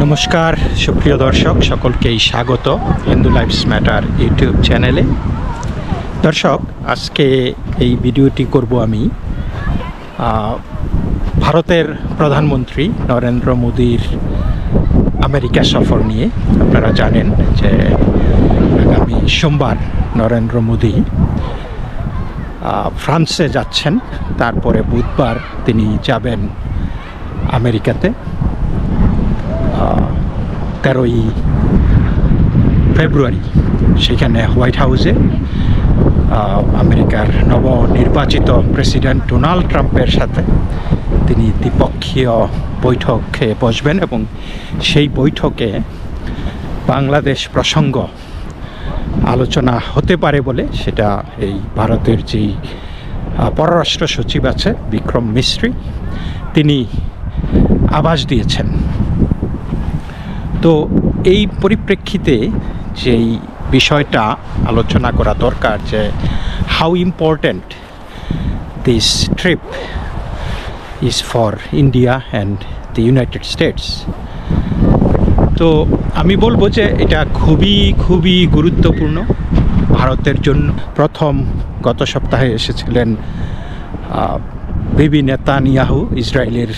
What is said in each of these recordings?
নমস্কার সুপ্রিয় দর্শক, সকলকেই স্বাগত হিন্দু লাইফস ম্যাটার ইউটিউব চ্যানেলে। দর্শক, আজকে এই ভিডিওটি করব আমি ভারতের প্রধানমন্ত্রী নরেন্দ্র মোদীর আমেরিকা সফর নিয়ে। আপনারা জানেন যে আগামী সোমবার নরেন্দ্র মোদী ফ্রান্সে যাচ্ছেন, তারপরে বুধবার তিনি যাবেন আমেরিকাতে। 13ই ফেব্রুয়ারি সেখানে হোয়াইট হাউসে আমেরিকার নবনির্বাচিত প্রেসিডেন্ট ডোনাল্ড ট্রাম্পের সাথে তিনি দ্বিপক্ষীয় বৈঠকে বসবেন এবং সেই বৈঠকে বাংলাদেশ প্রসঙ্গ আলোচনা হতে পারে বলে সেটা এই ভারতের যেই পররাষ্ট্র সচিব আছে বিক্রম মিস্ত্রি, তিনি আভাস দিয়েছেন। তো এই পরিপ্রেক্ষিতে যেই বিষয়টা আলোচনা করা দরকার যে how important this trip is for India and the United states. তো আমি বলবো যে এটা খুবই গুরুত্বপূর্ণ ভারতের জন্য। প্রথম গত সপ্তাহে এসেছিলেন বিবি নেতানিয়াহু, ইসরায়েলের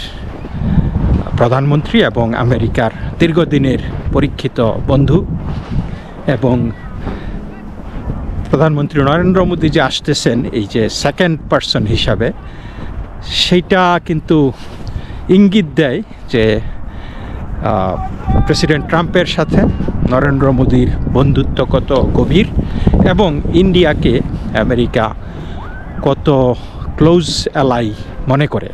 প্রধানমন্ত্রী এবং আমেরিকার দীর্ঘদিনের পরীক্ষিত বন্ধু, এবং প্রধানমন্ত্রী নরেন্দ্র মোদী যে আসতেছেন এই যে সেকেন্ড পারসন হিসাবে, সেইটা কিন্তু ইঙ্গিত দেয় যে প্রেসিডেন্ট ট্রাম্পের সাথে নরেন্দ্র মোদীর বন্ধুত্ব কত গভীর এবং ইন্ডিয়াকে আমেরিকা কত ক্লোজ অ্যালাই মনে করে।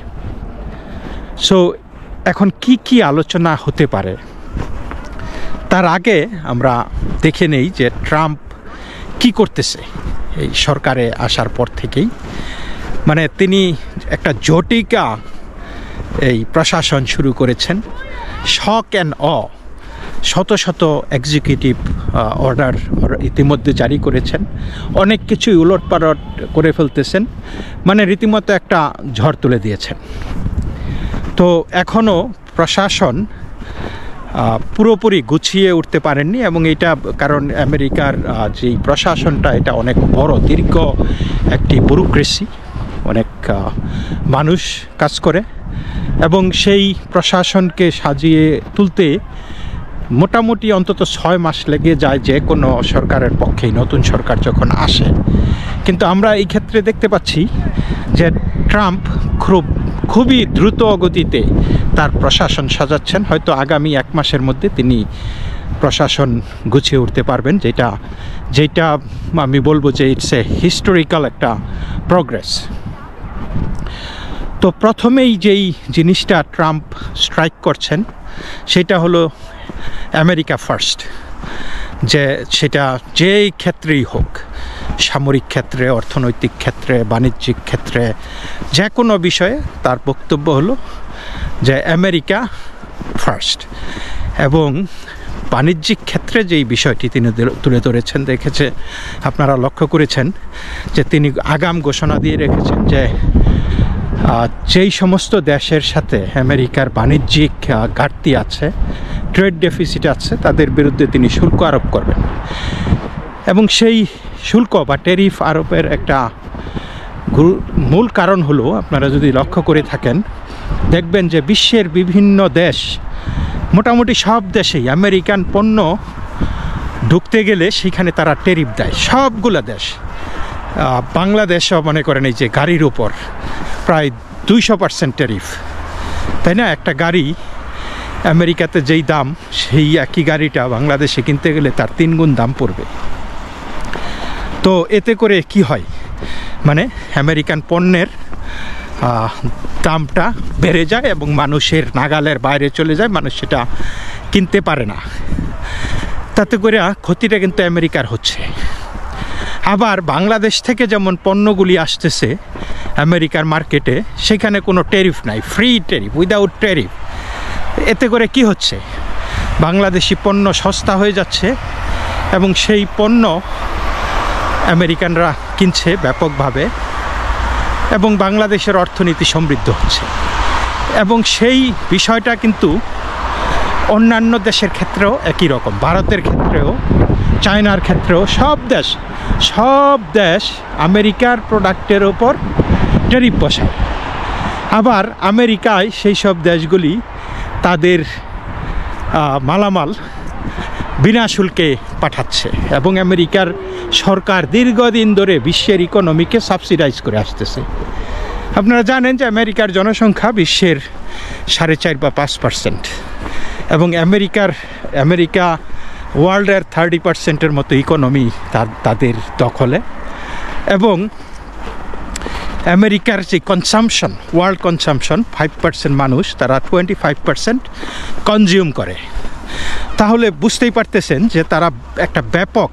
সো এখন কি আলোচনা হতে পারে তার আগে আমরা দেখে নেই যে ট্রাম্প কি করতেছে এই সরকারে আসার পর থেকেই। মানে তিনি একটা জটিকা এই প্রশাসন শুরু করেছেন, শক অ্যান্ড শত এক্সিকিউটিভ অর্ডার ইতিমধ্যে জারি করেছেন, অনেক কিছুই উলটপালট করে ফেলতেছেন, মানে রীতিমতো একটা ঝড় তুলে দিয়েছেন। তো এখনও প্রশাসন পুরোপুরি গুছিয়ে উঠতে পারেননি, এবং এটা কারণ আমেরিকার যেই প্রশাসনটা এটা অনেক বড় দীর্ঘ একটি ব্যুরোক্রেসি, অনেক মানুষ কাজ করে, এবং সেই প্রশাসনকে সাজিয়ে তুলতে মোটামুটি অন্তত 6 মাস লেগে যায় যে কোনো সরকারের পক্ষেই, নতুন সরকার যখন আসে। কিন্তু আমরা এই ক্ষেত্রে দেখতে পাচ্ছি যে ট্রাম্প খুবই দ্রুত গতিতে তার প্রশাসন সাজাচ্ছেন। হয়তো আগামী 1 মাসের মধ্যে তিনি প্রশাসন গুছিয়ে উঠতে পারবেন, যেটা আমি বলবো যে ইটস এ হিস্টোরিক্যাল একটা প্রগ্রেস। তো প্রথমেই যেই জিনিসটা ট্রাম্প স্ট্রাইক করছেন সেটা হলো আমেরিকা ফার্স্ট, যে সেটা যেই ক্ষেত্রেই হোক, সামরিক ক্ষেত্রে, অর্থনৈতিক ক্ষেত্রে, বাণিজ্যিক ক্ষেত্রে, যে কোনো বিষয়ে তার বক্তব্য হলো যে আমেরিকা ফার্স্ট। এবং বাণিজ্যিক ক্ষেত্রে যেই বিষয়টি তিনি তুলে ধরেছেন, দেখেছে আপনারা লক্ষ্য করেছেন যে তিনি আগাম ঘোষণা দিয়ে রেখেছেন যে যেই সমস্ত দেশের সাথে আমেরিকার বাণিজ্যিক ঘাটতি আছে, ট্রেড ডেফিসিট আছে, তাদের বিরুদ্ধে তিনি শুল্ক আরোপ করবেন। এবং সেই শুল্ক বা ট্যারিফ আরোপের একটা মূল কারণ হলো, আপনারা যদি লক্ষ্য করে থাকেন দেখবেন যে বিশ্বের বিভিন্ন দেশ, মোটামুটি সব দেশেই আমেরিকান পণ্য ঢুকতে গেলে সেখানে তারা ট্যারিফ দেয়, সবগুলো দেশ। বাংলাদেশও মনে করেন এই যে গাড়ির উপর প্রায় 200% ট্যারিফ, তাই না? একটা গাড়ি আমেরিকাতে যেই দাম, সেই একই গাড়িটা বাংলাদেশে কিনতে গেলে তার 3 গুণ দাম পড়বে। তো এতে করে কি হয়, মানে আমেরিকান পণ্যের দামটা বেড়ে যায় এবং মানুষের নাগালের বাইরে চলে যায়, মানুষ সেটা কিনতে পারে না। তাতে করে ক্ষতিটা কিন্তু আমেরিকার হচ্ছে। আবার বাংলাদেশ থেকে যেমন পণ্যগুলি আসতেছে আমেরিকার মার্কেটে, সেখানে কোনো ট্যারিফ নাই, ফ্রি ট্যারিফ, উইদাউট ট্যারিফ। এতে করে কি হচ্ছে, বাংলাদেশি পণ্য সস্তা হয়ে যাচ্ছে এবং সেই পণ্য আমেরিকানরা কিনছে ব্যাপকভাবে, এবং বাংলাদেশের অর্থনীতি সমৃদ্ধ হচ্ছে। এবং সেই বিষয়টা কিন্তু অন্যান্য দেশের ক্ষেত্রেও একই রকম, ভারতের ক্ষেত্রেও, চায়নার ক্ষেত্রেও সব দেশ আমেরিকার প্রোডাক্টের ওপর ট্যারিফ বসায়। আবার আমেরিকায় সেই সব দেশগুলি তাদের মালামাল বিনা শুল্কে পাঠাচ্ছে এবং আমেরিকার সরকার দীর্ঘদিন ধরে বিশ্বের ইকোনমিকে সাবসিডাইজ করে আসতেছে। আপনারা জানেন যে আমেরিকার জনসংখ্যা বিশ্বের 4.5 বা 5%, এবং আমেরিকা ওয়ার্ল্ডের 30%-এর মতো ইকোনমি তাদের দখলে, এবং আমেরিকার যে কনসামশন, ওয়ার্ল্ড কনসামশন 5% মানুষ, তারা 25% কনজিউম করে। তাহলে বুঝতেই পারতেছেন যে তারা একটা ব্যাপক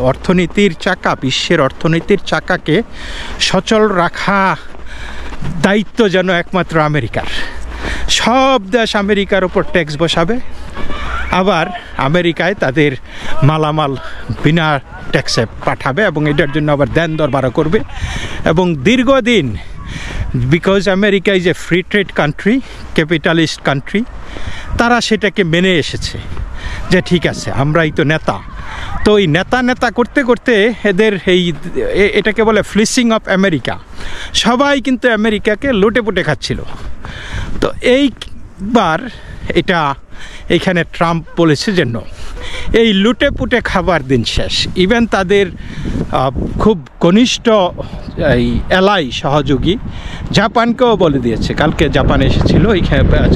অর্থনীতির চাকা, বিশ্বের অর্থনীতির চাকাকে সচল রাখা দায়িত্ব যেন একমাত্র আমেরিকার। সব দেশ আমেরিকার ওপর ট্যাক্স বসাবে, আবার আমেরিকায় তাদের মালামাল বিনা ট্যাক্সে পাঠাবে এবং এটার জন্য আবার দেন দরবারও করবে। এবং দীর্ঘদিন, because America is a free trade country, capitalist country, তারা সেটাকে মেনে এসেছে যে ঠিক আছে, আমরাই তো নেতা। তো এই নেতা করতে করতে এদের এটাকে বলে ফ্লিসিং অফ আমেরিকা। সবাই কিন্তু আমেরিকাকে লুটে পুটে খাচ্ছিল। তো এইবার এখানে ট্রাম্প বলেছে যে এই লুটে পুটে খাবার দিন শেষ। ইভেন তাদের খুব ঘনিষ্ঠ এই এলাই সহযোগী জাপানকেও বলে দিয়েছে, কালকে জাপানে এসেছিল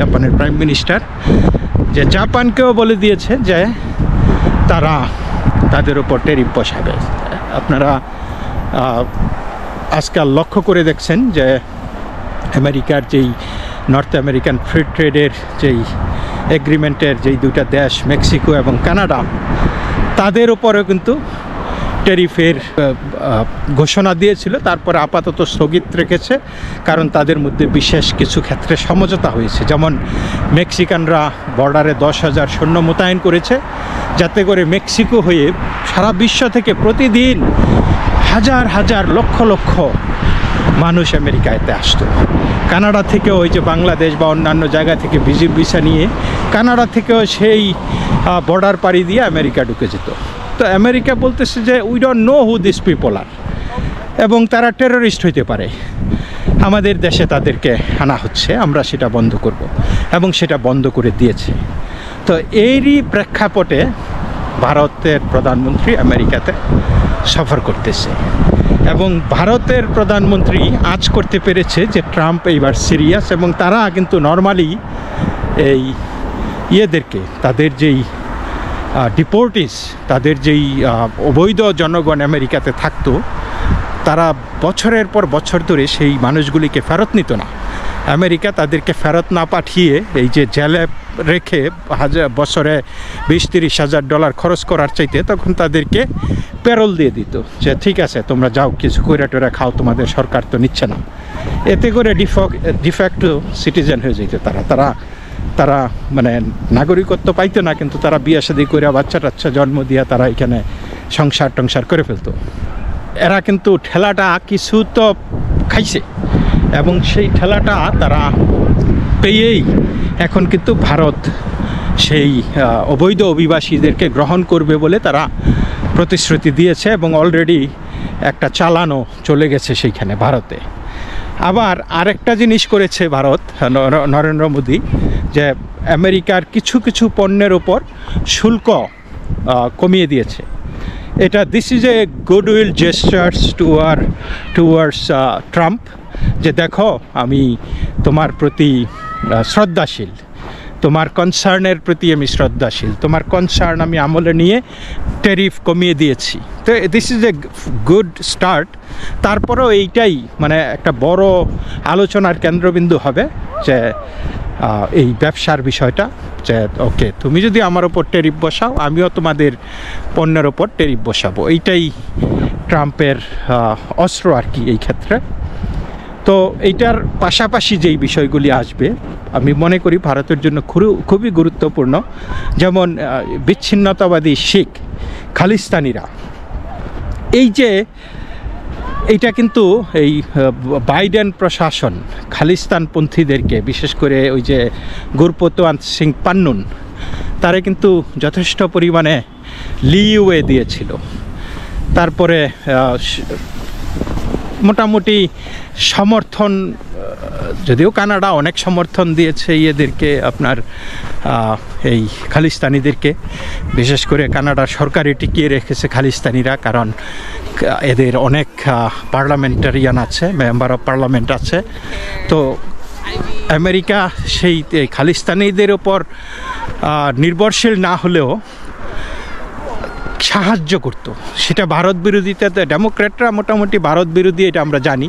জাপানের প্রাইম মিনিস্টার, যে জাপানকেও বলে দিয়েছে যে তারা তাদের উপর ট্যারিফ বসাবে। আপনারা আজকাল লক্ষ্য করে দেখছেন যে আমেরিকার যেই নর্থ আমেরিকান ফ্রি ট্রেডের যেই এগ্রিমেন্টের যেই দুইটা দেশ, মেক্সিকো এবং কানাডা, তাদের উপরেও কিন্তু ট্যারিফের ঘোষণা দিয়েছিল, তারপরে আপাতত স্থগিত রেখেছে, কারণ তাদের মধ্যে বিশেষ কিছু ক্ষেত্রে সমঝোতা হয়েছে। যেমন মেক্সিকানরা বর্ডারে 10,000 সৈন্য মোতায়েন করেছে, যাতে করে মেক্সিকো হয়ে সারা বিশ্ব থেকে প্রতিদিন হাজার লক্ষ মানুষ আমেরিকাতে আসতো। কানাডা থেকেও ওই যে বাংলাদেশ বা অন্যান্য জায়গা থেকে ভিসা নিয়ে কানাডা থেকেও সেই বর্ডার পাড়ি দিয়ে আমেরিকা ঢুকে যেত। তো আমেরিকা বলতেছে যে we don't know who this people are, এবং তারা টেররিস্ট হইতে পারে, আমাদের দেশে তাদেরকে আনা হচ্ছে, আমরা সেটা বন্ধ করব, এবং সেটা বন্ধ করে দিয়েছে। তো এরই প্রেক্ষাপটে ভারতের প্রধানমন্ত্রী আমেরিকাতে সফর করতেছে, এবং ভারতের প্রধানমন্ত্রী আজ করতে পেরেছে যে ট্রাম্প এইবার সিরিয়াস, এবং তারা কিন্তু নর্মালি এই ইয়েদেরকে, তাদের যেই ডিপোর্টিস, তাদের যেই অবৈধ জনগণ আমেরিকাতে থাকতো, তারা বছরের পর বছর ধরে সেই মানুষগুলিকে ফেরত নিত না। আমেরিকা তাদেরকে ফেরত না পাঠিয়ে এই যে জেলে রেখে বছরে 20-30 হাজার ডলার খরচ করার চাইতে তখন তাদেরকে প্যারোল দিয়ে দিত, যে ঠিক আছে তোমরা যাও, কিছু কইরা টোরা খাও, তোমাদের সরকার তো নিচ্ছে না। এতে করে ডিফ্যাক্টো সিটিজেন হয়ে যেত তারা মানে নাগরিকত্ব পাইতো না, কিন্তু তারা বিয়ে শাদী করে বাচ্চা টাচ্চা জন্ম দিয়া তারা এখানে সংসার করে ফেলতো। এরা কিন্তু ঠেলাটা কিছু তো খাইছে, এবং সেই ঠেলাটা তারা পেয়েই এখন কিন্তু ভারত সেই অবৈধ অভিবাসীদেরকে গ্রহণ করবে বলে তারা প্রতিশ্রুতি দিয়েছে, এবং অলরেডি একটা চালানো চলে গেছে সেইখানে ভারতে। আবার আরেকটা জিনিস করেছে ভারত, নরেন্দ্র মোদী, যে আমেরিকার কিছু পণ্যের ওপর শুল্ক কমিয়ে দিয়েছে। This is a goodwill gestures towards Trump, যে দেখো আমি তোমার প্রতি শ্রদ্ধাশীল, তোমার কনসার্নের প্রতি আমি শ্রদ্ধাশীল, তোমার কনসার্ন আমি আমলে নিয়ে ট্যারিফ কমিয়ে দিয়েছি। তো this is a good start. তারপরেও এইটাই মানে একটা বড় আলোচনার কেন্দ্রবিন্দু হবে, যে এই ব্যবসার বিষয়টা, যে ওকে তুমি যদি আমার ওপর ট্যারিফ বসাও, আমিও তোমাদের পণ্যের ওপর ট্যারিফ বসাবো। এইটাই ট্রাম্পের অস্ত্র আর কি এই ক্ষেত্রে। তো এইটার পাশাপাশি যেই বিষয়গুলি আসবে আমি মনে করি ভারতের জন্য খুবই গুরুত্বপূর্ণ, যেমন বিচ্ছিন্নতাবাদী শিখ খালিস্তানিরা, এইটা কিন্তু এই বাইডেন প্রশাসন খালিস্তানপন্থীদেরকে, বিশেষ করে ওই যে গুরপ্রতাপ সিং পান্নুন, তারা কিন্তু যথেষ্ট পরিমাণে লিওয়ে দিয়েছিল। তারপরে মোটামুটি সমর্থন, যদিও কানাডা অনেক সমর্থন দিয়েছে এদেরকে, আপনার এই খালিস্তানিদেরকে, বিশেষ করে কানাডার সরকারই টিকিয়ে রেখেছে খালিস্তানিরা, কারণ এদের অনেক পার্লামেন্টারিয়ান আছে, মেম্বার অফ পার্লামেন্ট আছে। তো আমেরিকা সেই খালিস্তানিদের ওপর নির্ভরশীল না হলেও সাহায্য করত। সেটা ভারত বিরোধিতাতে, ডেমোক্র্যাটরা মোটামুটি ভারত বিরোধী, এটা আমরা জানি,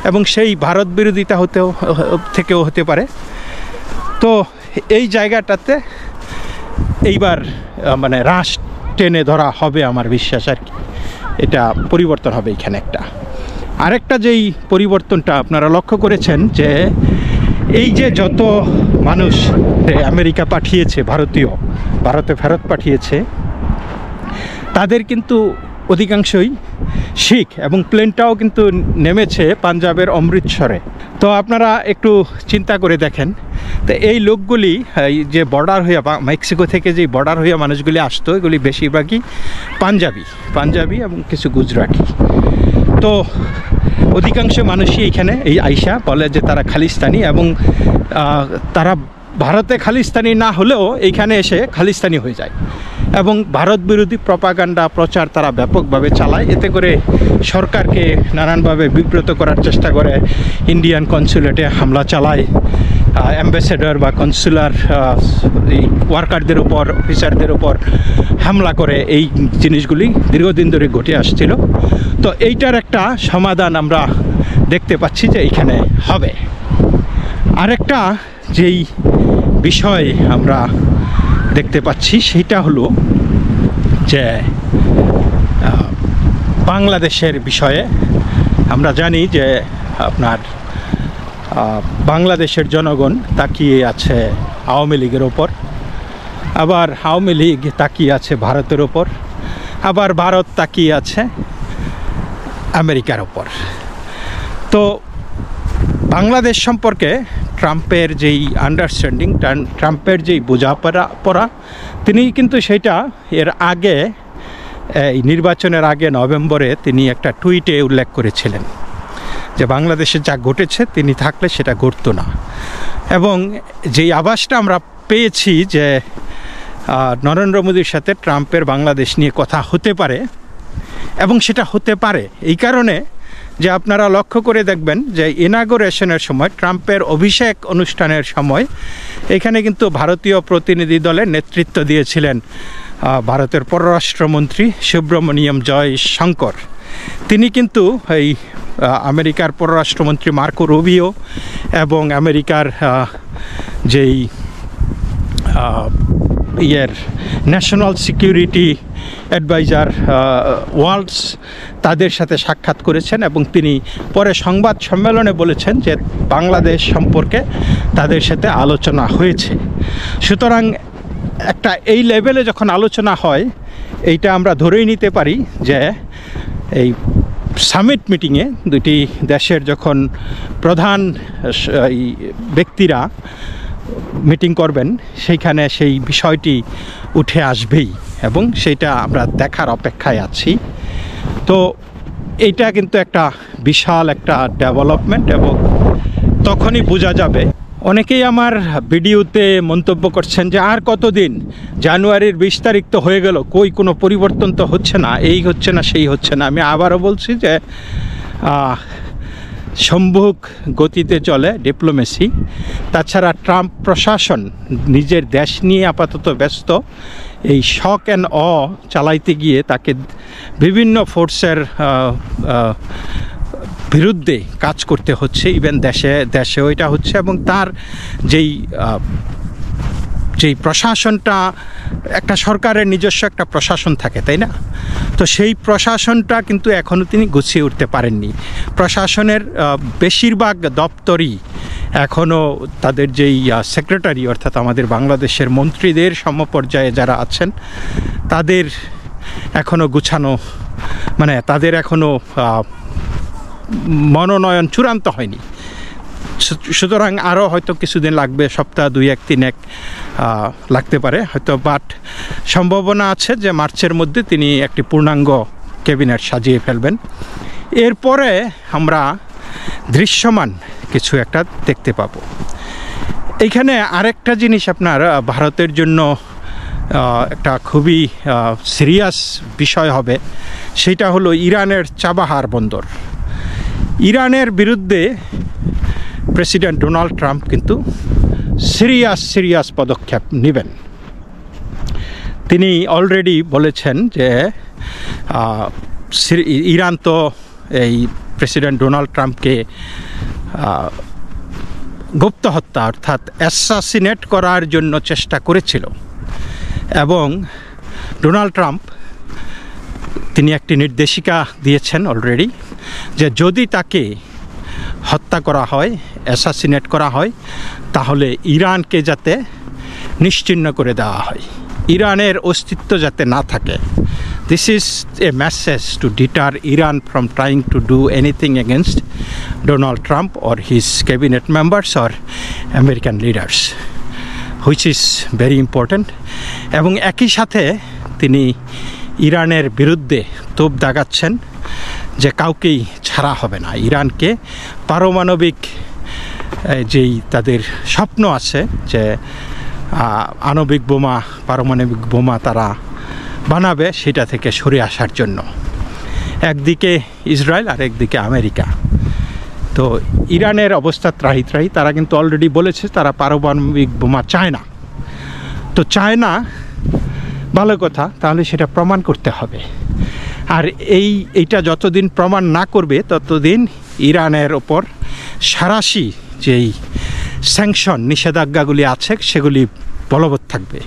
এবং সেই ভারত বিরোধিতা থেকেও হতে পারে। তো এই জায়গাটাতে এইবার মানে রাশ টেনে ধরা হবে আমার বিশ্বাস আর কি। এটা পরিবর্তন হবে এখানে একটা। আরেকটা যেই পরিবর্তনটা আপনারা লক্ষ্য করেছেন, যে এই যে যত মানুষ আমেরিকা পাঠিয়েছে, ভারতে ফেরত পাঠিয়েছে, তাদের কিন্তু অধিকাংশই শিখ, এবং প্লেনটাও কিন্তু নেমেছে পাঞ্জাবের অমৃতসরে। তো আপনারা একটু চিন্তা করে দেখেন, তো এই লোকগুলি এই যে বর্ডার হইয়া, মেক্সিকো থেকে যে বর্ডার হইয়া মানুষগুলি আসতো, এগুলি বেশিরভাগই পাঞ্জাবি এবং কিছু গুজরাটি। তো অধিকাংশ মানুষই এইখানে এই আইসা বলে যে তারা খালিস্তানি, এবং তারা ভারতে খালিস্তানি না হলেও এইখানে এসে খালিস্তানি হয়ে যায়, এবং ভারত বিরোধী প্রপাগান্ডা প্রচার তারা ব্যাপকভাবে চালায়। এতে করে সরকারকে নানানভাবে বিব্রত করার চেষ্টা করে, ইন্ডিয়ান কনসুলেটে হামলা চালায়, অ্যাম্বাসেডর বা কনসুলার ওয়ার্কারদের উপর, অফিসারদের উপর হামলা করে। এই জিনিসগুলি দীর্ঘদিন ধরে ঘটে আসছিল। তো এইটার একটা সমাধান আমরা দেখতে পাচ্ছি যে এইখানে হবে। আরেকটা যেই বিষয় আমরা দেখতে পাচ্ছি সেটা হলো যে বাংলাদেশের বিষয়ে আমরা জানি যে আপনার বাংলাদেশের জনগণ তাকিয়ে আছে আওয়ামী লীগের ওপর, আবার আওয়ামী লীগ তাকিয়ে আছে ভারতের ওপর, আবার ভারত তাকিয়ে আছে আমেরিকার ওপর। তো বাংলাদেশ সম্পর্কে ট্রাম্পের যেই আন্ডারস্ট্যান্ডিং, ট্রাম্পের যেই বোঝাপড়া, তিনি কিন্তু সেটা এর আগে, এই নির্বাচনের আগে নভেম্বরে তিনি একটা টুইটে উল্লেখ করেছিলেন যে বাংলাদেশে যা ঘটেছে তিনি থাকলে সেটা ঘটতো না। এবং যেই আভাসটা আমরা পেয়েছি যে নরেন্দ্র মোদীর সাথে ট্রাম্পের বাংলাদেশ নিয়ে কথা হতে পারে, এবং সেটা হতে পারে এই কারণে যে আপনারা লক্ষ্য করে দেখবেন যে ইনাগুরেশনের সময়, ট্রাম্পের অভিষেক অনুষ্ঠানের সময় এখানে কিন্তু ভারতীয় প্রতিনিধি দলের নেতৃত্ব দিয়েছিলেন ভারতের পররাষ্ট্রমন্ত্রী সুব্রমণিয়ম জয়শঙ্কর। তিনি কিন্তু এই আমেরিকার পররাষ্ট্রমন্ত্রী মার্কো রুবিও এবং আমেরিকার যেই ন্যাশনাল সিকিউরিটি অ্যাডভাইজার ওয়ালস, তাদের সাথে সাক্ষাৎ করেছেন, এবং তিনি পরে সংবাদ সম্মেলনে বলেছেন যে বাংলাদেশ সম্পর্কে তাদের সাথে আলোচনা হয়েছে। সুতরাং একটা এই লেভেলে যখন আলোচনা হয়, এইটা আমরা ধরেই নিতে পারি যে এই সামিট মিটিংয়ে দুটি দেশের যখন প্রধান ব্যক্তিরা মিটিং করবেন, সেইখানে সেই বিষয়টি উঠে আসবেই, এবং সেইটা আমরা দেখার অপেক্ষায় আছি। তো এইটা কিন্তু একটা বিশাল একটা ডেভেলপমেন্ট, এবং তখনই বোঝা যাবে। অনেকেই আমার ভিডিওতে মন্তব্য করছেন যে আর কতদিন, জানুয়ারির 20 তারিখ তো হয়ে গেল, কোনো পরিবর্তন তো হচ্ছে না, এই হচ্ছে না সেই হচ্ছে না। আমি আবারও বলছি যে সম্মুখ গতিতে চলে ডিপ্লোমেসি। তাছাড়া ট্রাম্প প্রশাসন নিজের দেশ নিয়ে আপাতত ব্যস্ত। এই শক অ্যান্ড অ চালাইতে গিয়ে তাকে বিভিন্ন ফোর্সের বিরুদ্ধে কাজ করতে হচ্ছে, ইভেন দেশেও এটা হচ্ছে। এবং তার যেই প্রশাসনটা, একটা সরকারের নিজস্ব একটা প্রশাসন থাকে, তাই না? তো সেই প্রশাসনটা কিন্তু এখনও তিনি গুছিয়ে উঠতে পারেননি। প্রশাসনের বেশিরভাগ দপ্তরই এখনও তাদের যেই সেক্রেটারি, অর্থাৎ আমাদের বাংলাদেশের মন্ত্রীদের সমপর্যায়ে যারা আছেন, তাদের এখনও গুছানো, মানে তাদের এখনও মনোনয়ন চূড়ান্ত হয়নি। সুতরাং আরও হয়তো কিছুদিন লাগবে, সপ্তাহ 2-1-3 লাগতে পারে হয়তো, বাট সম্ভাবনা আছে যে মার্চের মধ্যে তিনি একটি পূর্ণাঙ্গ ক্যাবিনেট সাজিয়ে ফেলবেন। এরপরে আমরা দৃশ্যমান কিছু একটা দেখতে পাবো। এইখানে আরেকটা জিনিস আপনার ভারতের জন্য একটা খুবই সিরিয়াস বিষয় হবে, সেটা হলো ইরানের চাবাহার বন্দর। ইরানের বিরুদ্ধে প্রেসিডেন্ট ডোনাল্ড ট্রাম্প কিন্তু সিরিয়াস পদক্ষেপ নেবেন। তিনি অলরেডি বলেছেন যে ইরান তো এই প্রেসিডেন্ট ডোনাল্ড ট্রাম্পকে গুপ্ত হত্যা অর্থাৎ অ্যাসাসিনেট করার জন্য চেষ্টা করেছিল, এবং ডোনাল্ড ট্রাম্প তিনি একটি নির্দেশিকা দিয়েছেন অলরেডি যে যদি তাকে হত্যা করা হয়, অ্যাসাসিনেট করা হয়, তাহলে ইরানকে যাতে নিশ্চিহ্ন করে দেওয়া হয়, ইরানের অস্তিত্ব যাতে না থাকে। This is a message to deter Iran from trying to do anything against Donald Trump or his cabinet members or American leaders, which is very important. এবং একই সাথে তিনি ইরানের বিরুদ্ধে তোপ দাগাচ্ছেন যে কাউকেই ছাড়া হবে না, ইরানকে পারমাণবিক যেই তাদের স্বপ্ন আছে যে আণবিক বোমা, পারমাণবিক বোমা তারা বানাবে, সেটা থেকে সরে আসার জন্য। একদিকে ইসরায়েল আর একদিকে আমেরিকা। তো ইরানের অবস্থা ত্রাহি, তারা কিন্তু অলরেডি বলেছে তারা পারমাণবিক বোমা চায় না। তো চায় না, ভালো কথা, তাহলে সেটা প্রমাণ করতে হবে। আর এইটা যতদিন প্রমাণ না করবে ততদিন ইরানের ওপর সাঁড়াশি যেই স্যাংশন, নিষেধাজ্ঞাগুলি আছে সেগুলি বলবৎ থাকবে।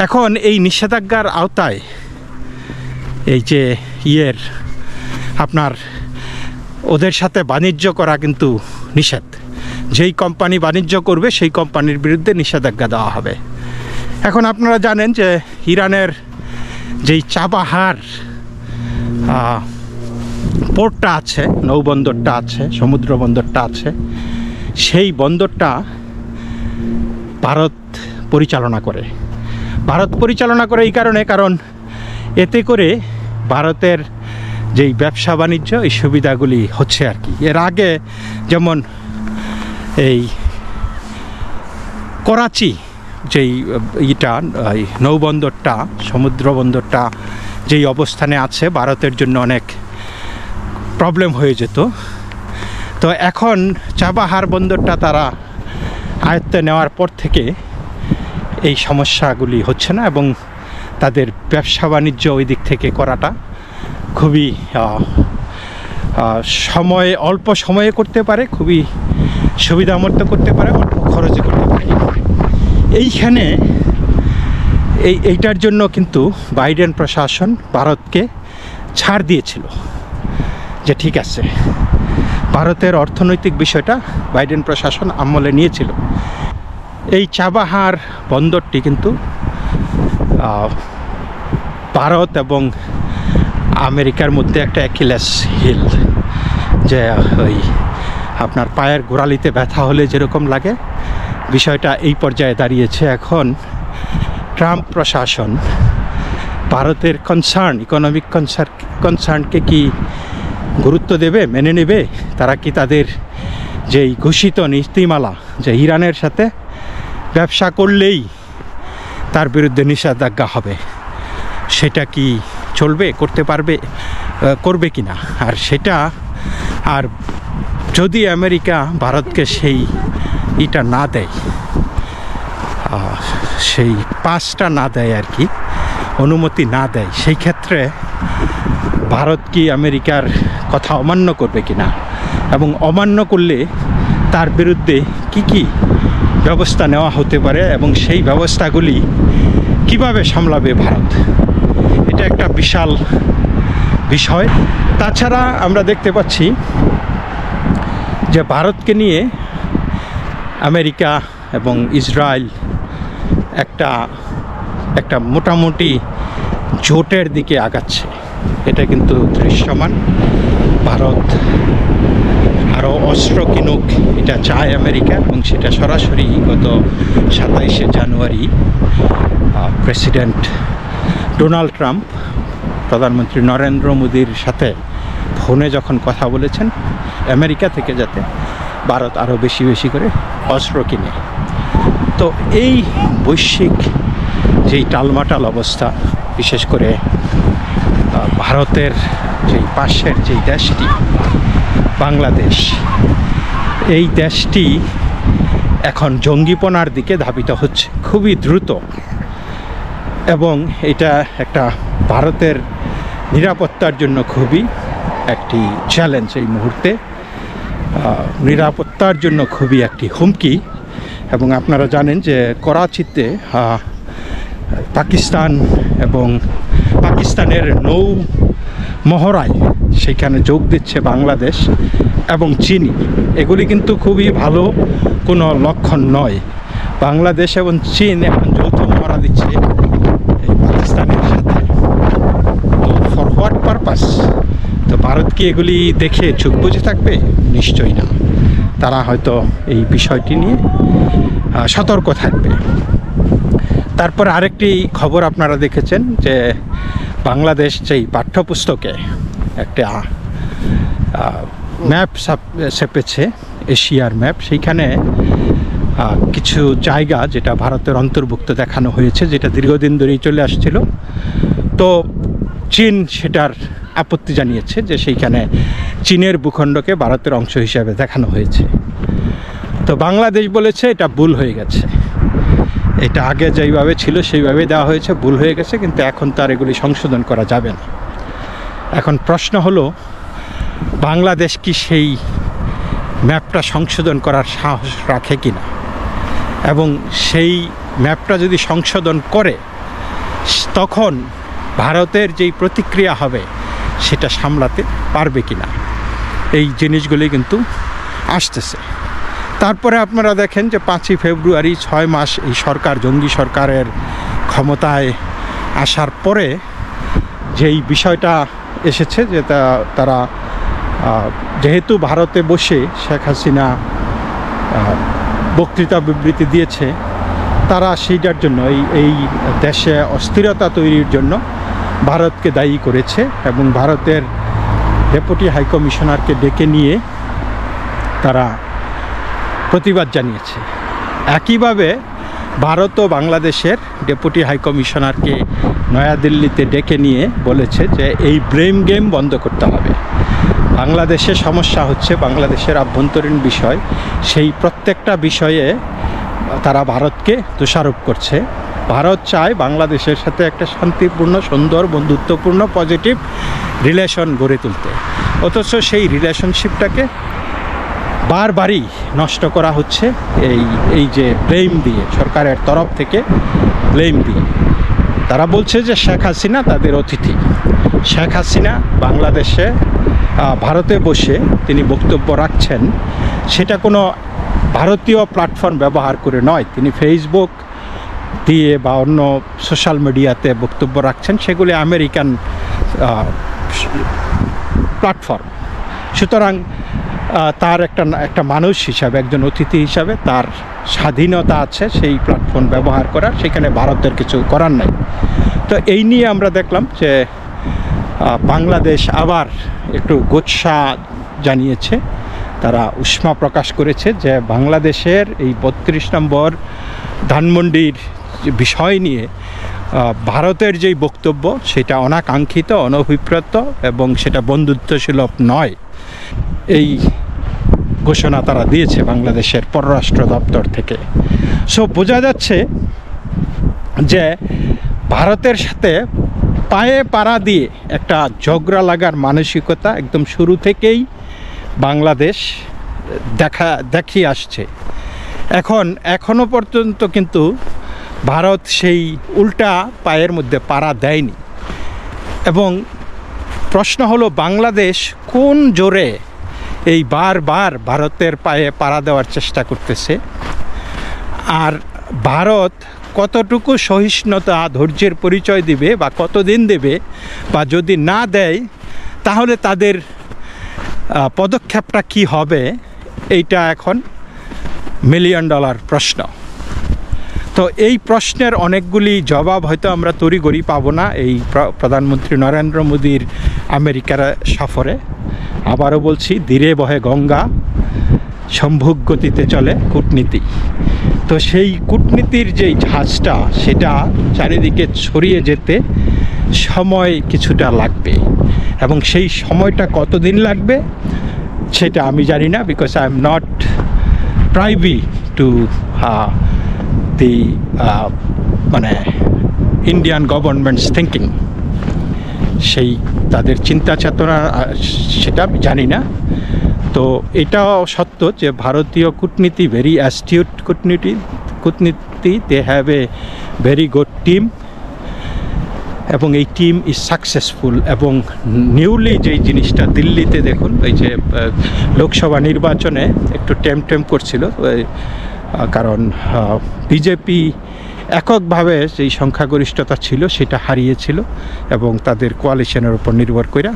এখন এই নিষেধাজ্ঞার আওতায় এই যে আপনার ওদের সাথে বাণিজ্য করা কিন্তু নিষেধ। যেই কোম্পানি বাণিজ্য করবে সেই কোম্পানির বিরুদ্ধে নিষেধাজ্ঞা দেওয়া হবে। এখন আপনারা জানেন যে ইরানের যেই চাবাহার পোর্টটা আছে, নৌবন্দরটা আছে, সমুদ্র বন্দরটা আছে, সেই বন্দরটা ভারত পরিচালনা করে। ভারত পরিচালনা করে এই কারণে, কারণ এতে করে ভারতের যেই ব্যবসা বাণিজ্য এই সুবিধাগুলি হচ্ছে আর কি। এর আগে যেমন এই করাচি যেই নৌবন্দরটা, সমুদ্র বন্দরটা যেই অবস্থানে আছে, ভারতের জন্য অনেক প্রবলেম হয়ে যেত। তো এখন চাবাহার বন্দরটা তারা আয়ত্তে নেওয়ার পর থেকে এই সমস্যাগুলি হচ্ছে না, এবং তাদের ব্যবসা বাণিজ্য ওই দিক থেকে করাটা খুবই অল্প সময়ে করতে পারে, খুবই সুবিধামতো করতে পারে, অল্প খরচে করতে পারে। এইখানে এইটার জন্য কিন্তু বাইডেন প্রশাসন ভারতকে ছাড় দিয়েছিল যে ঠিক আছে, ভারতের অর্থনৈতিক বিষয়টা বাইডেন প্রশাসন আমলে নিয়েছিল। এই চাবাহার বন্দরটি কিন্তু ভারত এবং আমেরিকার মধ্যে একটা অ্যাকিলেস হিল, যে ওই আপনার পায়ের গোড়ালিতে ব্যথা হলে যেরকম লাগে, বিষয়টা এই পর্যায়ে দাঁড়িয়েছে। এখন ট্রাম্প প্রশাসন ভারতের ইকোনমিক কনসার্নকে কি গুরুত্ব দেবে, মেনে নেবে? তারা কি তাদের যেই ঘোষিত নীতিমালা যে ইরানের সাথে ব্যবসা করলেই তার বিরুদ্ধে নিষেধাজ্ঞা হবে, সেটা কি চলবে, করবে কি না? আর সেটা, আর যদি আমেরিকা ভারতকে সেই না দেয়, সেই পাসটা না দেয় আর কি, অনুমতি না দেয়, সেই ক্ষেত্রে ভারত কি আমেরিকার কথা অমান্য করবে কিনা, এবং অমান্য করলে তার বিরুদ্ধে কি ব্যবস্থা নেওয়া হতে পারে, এবং সেই ব্যবস্থাগুলি কিভাবে সামলাবে ভারত, এটা একটা বিশাল বিষয়। তাছাড়া আমরা দেখতে পাচ্ছি যে ভারতকে নিয়ে আমেরিকা এবং ইসরায়েল একটা মোটামুটি জোটের দিকে আগাচ্ছে। এটা কিন্তু দৃশ্যমান। ভারত আরও আরও অস্ত্র কিনুক, এটা চায় আমেরিকা, এবং সেটা সরাসরি গত 27শে জানুয়ারি প্রেসিডেন্ট ডোনাল্ড ট্রাম্প প্রধানমন্ত্রী নরেন্দ্র মোদির সাথে ফোনে যখন কথা বলেছেন আমেরিকা থেকে যাতে ভারত আরও বেশি বেশি করে অস্ত্র কিনে। তো এই বৈশ্বিক যেই টালমাটাল অবস্থা, বিশেষ করে ভারতের যেই পাশের যেই দেশটি বাংলাদেশ, এই দেশটি এখন জঙ্গিপনার দিকে ধাবিত হচ্ছে খুবই দ্রুত, এবং এটা একটা ভারতের নিরাপত্তার জন্য খুবই একটি চ্যালেঞ্জ। এই মুহূর্তে নিরাপত্তার জন্য খুবই একটি হুমকি। এবং আপনারা জানেন যে করাচিতে পাকিস্তান এবং পাকিস্তানের নৌ মহড়ায় সেখানে যোগ দিচ্ছে বাংলাদেশ এবং চীন। এগুলি কিন্তু খুবই ভালো কোনো লক্ষণ নয়। বাংলাদেশ এবং চীন এখন যৌথ মহড়া দিচ্ছে এই পাকিস্তানের সাথে। তো ফর হোয়াট পারপাস? তো ভারত কি এগুলি দেখে চোখ বুজে থাকবে? নিশ্চয়ই না। তারা হয়তো এই বিষয়টি নিয়ে সতর্ক থাকবে। তারপর আরেকটি খবর আপনারা দেখেছেন যে বাংলাদেশ যেই পাঠ্যপুস্তকে একটা ম্যাপ ছেপেছে, এশিয়ার ম্যাপ, সেইখানে কিছু জায়গা যেটা ভারতের অন্তর্ভুক্ত দেখানো হয়েছে, যেটা দীর্ঘদিন ধরেই চলে আসছিল। তো চীন সেটার আপত্তি জানিয়েছে যে সেইখানে চীনের ভূখণ্ডকে ভারতের অংশ হিসাবে দেখানো হয়েছে। তো বাংলাদেশ বলেছে এটা ভুল হয়ে গেছে, এটা আগে যেইভাবে ছিল সেইভাবে দেওয়া হয়েছে, ভুল হয়ে গেছে, কিন্তু এখন তার এগুলি সংশোধন করা যাবে না। এখন প্রশ্ন হলো বাংলাদেশ কি সেই ম্যাপটা সংশোধন করার সাহস রাখে কি না, এবং সেই ম্যাপটা যদি সংশোধন করে তখন ভারতের যেই প্রতিক্রিয়া হবে সেটা সামলাতে পারবে কি না, এই জিনিসগুলি কিন্তু আসতেছে। তারপরে আপনারা দেখেন যে 5ই ফেব্রুয়ারি 6 মাস এই সরকার, জঙ্গি সরকারের ক্ষমতায় আসার পরে যেই বিষয়টা এসেছে যে তারা যেহেতু ভারতে বসে শেখ হাসিনা বক্তৃতা বিবৃতি দিয়েছে, তারা সেইটার জন্য এই দেশে অস্থিরতা তৈরির জন্য ভারতকে দায়ী করেছে, এবং ভারতের ডেপুটি হাইকমিশনারকে ডেকে নিয়ে তারা প্রতিবাদ জানিয়েছে। একইভাবে ভারতও বাংলাদেশের ডেপুটি হাইকমিশনারকে নয়াদিল্লিতে ডেকে নিয়ে বলেছে যে এই ব্লেম গেম বন্ধ করতে হবে। বাংলাদেশে সমস্যা হচ্ছে, বাংলাদেশের আভ্যন্তরীণ বিষয়, সেই প্রত্যেকটা বিষয়ে তারা ভারতকে দোষারোপ করছে। ভারত চায় বাংলাদেশের সাথে একটা শান্তিপূর্ণ, সুন্দর, বন্ধুত্বপূর্ণ, পজিটিভ রিলেশন গড়ে তুলতে, অথচ সেই রিলেশনশিপটাকে বারবারই নষ্ট করা হচ্ছে এই যে ব্লেম দিয়ে, সরকারের তরফ থেকে ব্লেম দিয়ে। তারা বলছে যে শেখ হাসিনা তাদের অতিথি। শেখ হাসিনা বাংলাদেশে ভারতে বসে তিনি বক্তব্য রাখছেন, সেটা কোনো ভারতীয় প্ল্যাটফর্ম ব্যবহার করে নয়, তিনি ফেসবুক দিয়ে বা অন্য সোশ্যাল মিডিয়াতে বক্তব্য রাখছেন, সেগুলি আমেরিকান প্ল্যাটফর্ম। সুতরাং তার একটা মানুষ হিসাবে, একজন অতিথি হিসাবে তার স্বাধীনতা আছে সেই প্ল্যাটফর্ম ব্যবহার করার, সেখানে ভারতের কিছু করার নাই। তো এই নিয়ে আমরা দেখলাম যে বাংলাদেশ আবার একটু গোচ্ছা জানিয়েছে, তারা উষ্মা প্রকাশ করেছে যে বাংলাদেশের এই 32 নম্বর ধানমন্ডির বিষয় নিয়ে ভারতের যেই বক্তব্য সেটা অনাকাঙ্ক্ষিত, অনভিপ্রেত, এবং সেটা বন্ধুত্বসুলভ নয়, এই ঘোষণা তারা দিয়েছে বাংলাদেশের পররাষ্ট্র দপ্তর থেকে। সো বোঝা যাচ্ছে যে ভারতের সাথে পায়ে পাড়া দিয়ে একটা ঝগড়া লাগার মানসিকতা একদম শুরু থেকেই বাংলাদেশ দেখিয়ে আসছে। এখনও পর্যন্ত কিন্তু ভারত সেই উল্টা পায়ের মধ্যে পাড়া দেয়নি, এবং প্রশ্ন হলো বাংলাদেশ কোন জোরে এই বারবার ভারতের পায়ে পাড়া দেওয়ার চেষ্টা করতেছে, আর ভারত কতটুকু সহিষ্ণুতা, ধৈর্যের পরিচয় দিবে বা কতদিন দেবে, বা যদি না দেয় তাহলে তাদের পদক্ষেপটা কি হবে এইটা এখন $1,000,000 প্রশ্ন। তো এই প্রশ্নের অনেকগুলি জবাব হয়তো আমরা তড়িঘড়ি পাবো না এই প্রধানমন্ত্রী নরেন্দ্র মোদীর আমেরিকার সফরে। আবারও বলছি, ধীরে বহে গঙ্গা, সম্ভোগ গতিতে চলে কূটনীতি। তো সেই কূটনীতির যেই ঝাঁজটা সেটা চারিদিকে ছড়িয়ে যেতে সময় কিছুটা লাগবে, এবং সেই সময়টা কতদিন লাগবে সেটা আমি জানি না, because I am not privy to the মানে ইন্ডিয়ান গভর্নমেন্টস থিঙ্কিং, সেই তাদের চিন্তা চেতনা সেটা আমি জানি না। তো এটাও সত্য যে ভারতীয় কূটনীতি ভেরি অ্যাস্টিউট কূটনীতি, they have a very good team, এবং এই টিম ইজ সাকসেসফুল। এবং নিউলি যেই জিনিসটা দিল্লিতে দেখুন, এই যে লোকসভা নির্বাচনে একটু টেম করছিল, কারণ বিজেপি এককভাবে যেই সংখ্যাগরিষ্ঠতা ছিল সেটা হারিয়েছিল, এবং তাদের কোয়ালিশনের উপর নির্ভর করে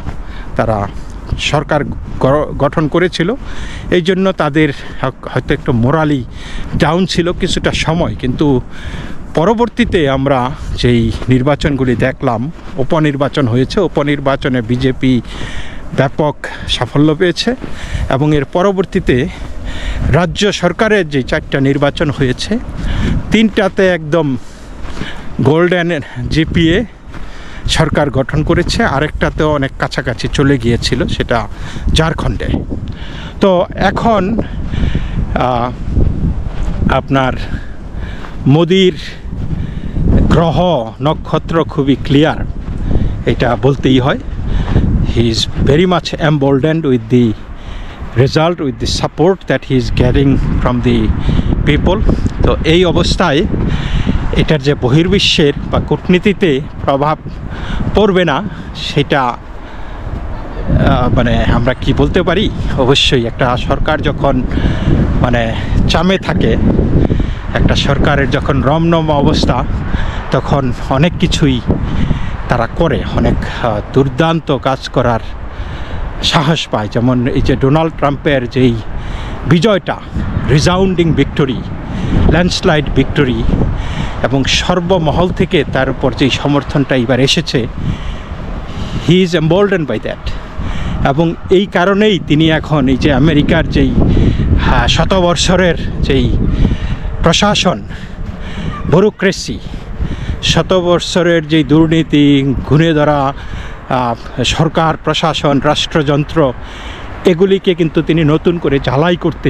তারা সরকার গঠন করেছিল। এই জন্য তাদের হয়তো একটু মোরালি ডাউন ছিল কিছুটা সময়, কিন্তু পরবর্তীতে আমরা যেই নির্বাচনগুলি দেখলাম, উপনির্বাচন হয়েছে, উপনির্বাচনে বিজেপি ব্যাপক সাফল্য পেয়েছে, এবং এর পরবর্তীতে রাজ্য সরকারের যে 4টা নির্বাচন হয়েছে, 3টাতে একদম গোল্ডেন জিপিএ সরকার গঠন করেছে, আরেকটাতেও অনেক কাছাকাছি চলে গিয়েছিল, সেটা ঝাড়খণ্ডে। তো এখন আপনার মোদির গ্রহ নক্ষত্র খুবই ক্লিয়ার, এটা বলতেই হয়। He is very much emboldened with the result, with the support that he is getting from the people. তো এই অবস্থায় এটার যে বহির্বিশ্বের বা কূটনীতিতে প্রভাব পড়বে না সেটা মানে আমরা কি বলতে পারি। অবশ্যই একটা সরকার যখন মানে চামে থাকে, একটা সরকারের যখন রমরম অবস্থা, তখন অনেক কিছুই তারা করে, অনেক দুর্দান্ত কাজ করার সাহস পায়। যেমন এই যে ডোনাল্ড ট্রাম্পের যেই বিজয়টা, রিজাউন্ডিং ভিক্টোরি, ল্যান্ডস্লাইড ভিক্টোরি, এবং সর্বমহল থেকে তার উপর যেই সমর্থনটা এবার এসেছে, হি ইজ এম্বোল্ডেন্ড বাই দ্যাট। এবং এই কারণেই তিনি এখন এই যে আমেরিকার যেই শতবর্ষের যেই প্রশাসন, ব্যুরোক্রেসি, শতবর্ষের যেই দুর্নীতি, ঘুরে ধরা সরকার প্রশাসন, রাষ্ট্রযন্ত্র, এগুলিকে কিন্তু তিনি নতুন করে ঝালাই করতে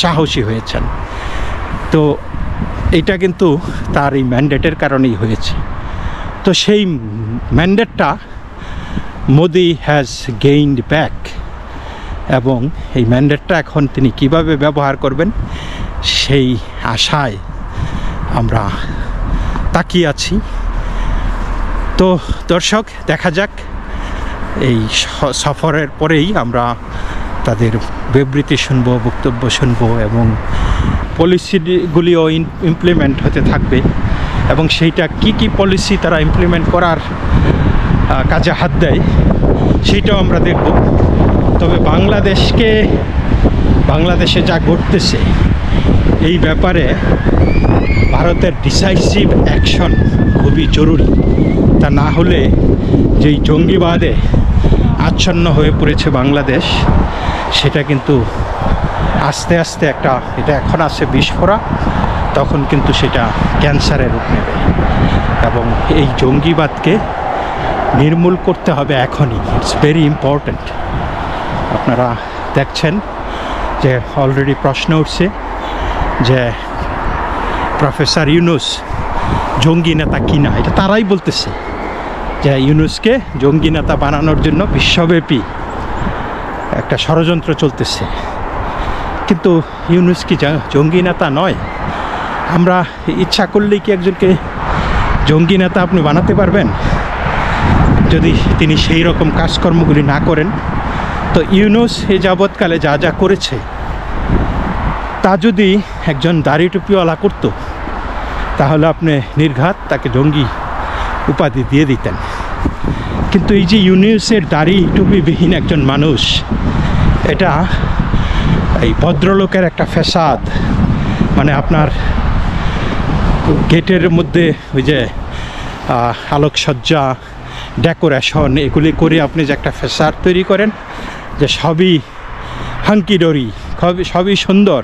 সাহসী হয়েছেন। তো এটা কিন্তু তার এই ম্যান্ডেটের কারণেই হয়েছে। তো সেই ম্যান্ডেটটা মোদি হ্যাজ গেইনড ব্যাক, এবং এই ম্যান্ডেটটা এখন তিনি কিভাবে ব্যবহার করবেন সেই আশায় আমরা তাকিয়ে আছি। তো দর্শক, দেখা যাক, এই সফরের পরেই আমরা তাদের বিবৃতি শুনবো, বক্তব্য শুনবো, এবং পলিসিগুলিও ইমপ্লিমেন্ট হতে থাকবে, এবং সেইটা কি পলিসি তারা ইমপ্লিমেন্ট করার কাজে হাত দেয় সেইটাও আমরা দেখব। তবে বাংলাদেশে যা ঘটতেছে এই ব্যাপারে ভারতের ডিসাইসিভ অ্যাকশন খুবই জরুরি। তা না হলে যেই জঙ্গিবাদে আচ্ছন্ন হয়ে পড়েছে বাংলাদেশ, সেটা কিন্তু আস্তে আস্তে এটা এখন আছে বিস্ফোরা, তখন কিন্তু সেটা ক্যান্সারের রূপ নেবে, এবং এই জঙ্গিবাদকে নির্মূল করতে হবে এখনই। It's very important. আপনারা দেখছেন যে অলরেডি প্রশ্ন উঠছে যে প্রফেসর ইউনুস জঙ্গি নেতা কিনা। এটা তারাই বলতেছে যে ইউনুসকে জঙ্গি নেতা বানানোর জন্য বিশ্বব্যাপী একটা ষড়যন্ত্র চলতেছে, কিন্তু ইউনুস কি জঙ্গি নেতা নয়? আমরা ইচ্ছা করলেই কি একজনকে জঙ্গি নেতা আপনি বানাতে পারবেন যদি তিনি সেই রকম কাজকর্মগুলি না করেন? তো ইউনুস এই যাবৎকালে যা যা করেছে তা যদি একজন দাড়ি টুপিওয়ালা করত, তাহলে আপনি নির্ঘাত তাকে জঙ্গি উপাধি দিয়ে দিতেন। কিন্তু এই যে ইউনুসের দাড়ি টুপিবিহীন একজন মানুষ, এটা এই ভদ্রলোকের একটা ফ্যাসাদ, মানে আপনার গেটের মধ্যে ওই যে আলোকসজ্জা, ডেকোরেশন এগুলি করে আপনি যে একটা ফ্যাসাদ তৈরি করেন যে সবই হাঙ্কিডরি, সবই সুন্দর,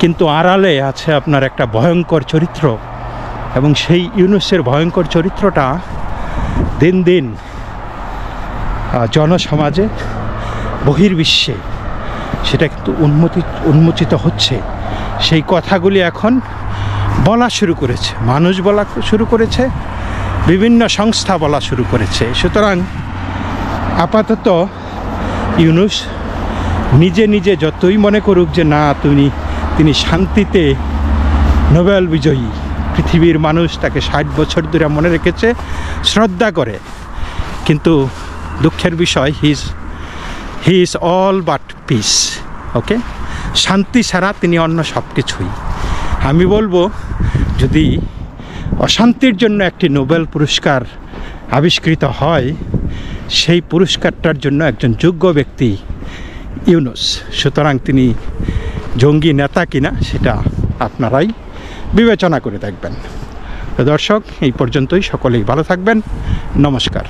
কিন্তু আড়ালে আছে আপনার একটা ভয়ঙ্কর চরিত্র। এবং সেই ইউনূসের ভয়ঙ্কর চরিত্রটা দিন দিন জনসমাজে, বহির্বিশ্বে সেটা কিন্তু উন্মোচিত হচ্ছে। সেই কথাগুলি এখন বলা শুরু করেছে, মানুষ বলা শুরু করেছে, বিভিন্ন সংস্থা বলা শুরু করেছে। সুতরাং আপাতত ইউনূস নিজে নিজে যতই মনে করুক যে না তিনি শান্তিতে নোবেল বিজয়ী, পৃথিবীর মানুষ তাকে 60 বছর ধরে মনে রেখেছে, শ্রদ্ধা করে, কিন্তু দুঃখের বিষয় he is all but peace. Okay, শান্তি ছাড়া তিনি অন্য সব কিছুই। আমি বলবো যদি অশান্তির জন্য একটি নোবেল পুরস্কার আবিষ্কৃত হয়, সেই পুরস্কারটার জন্য একজন যোগ্য ব্যক্তি ইউনূস। সুতরাং তিনি জঙ্গি নেতা কিনা সেটা আপনারাই বিবেচনা করে দেখবেন। দর্শক, এই পর্যন্তই। সকলেই ভালো থাকবেন। নমস্কার।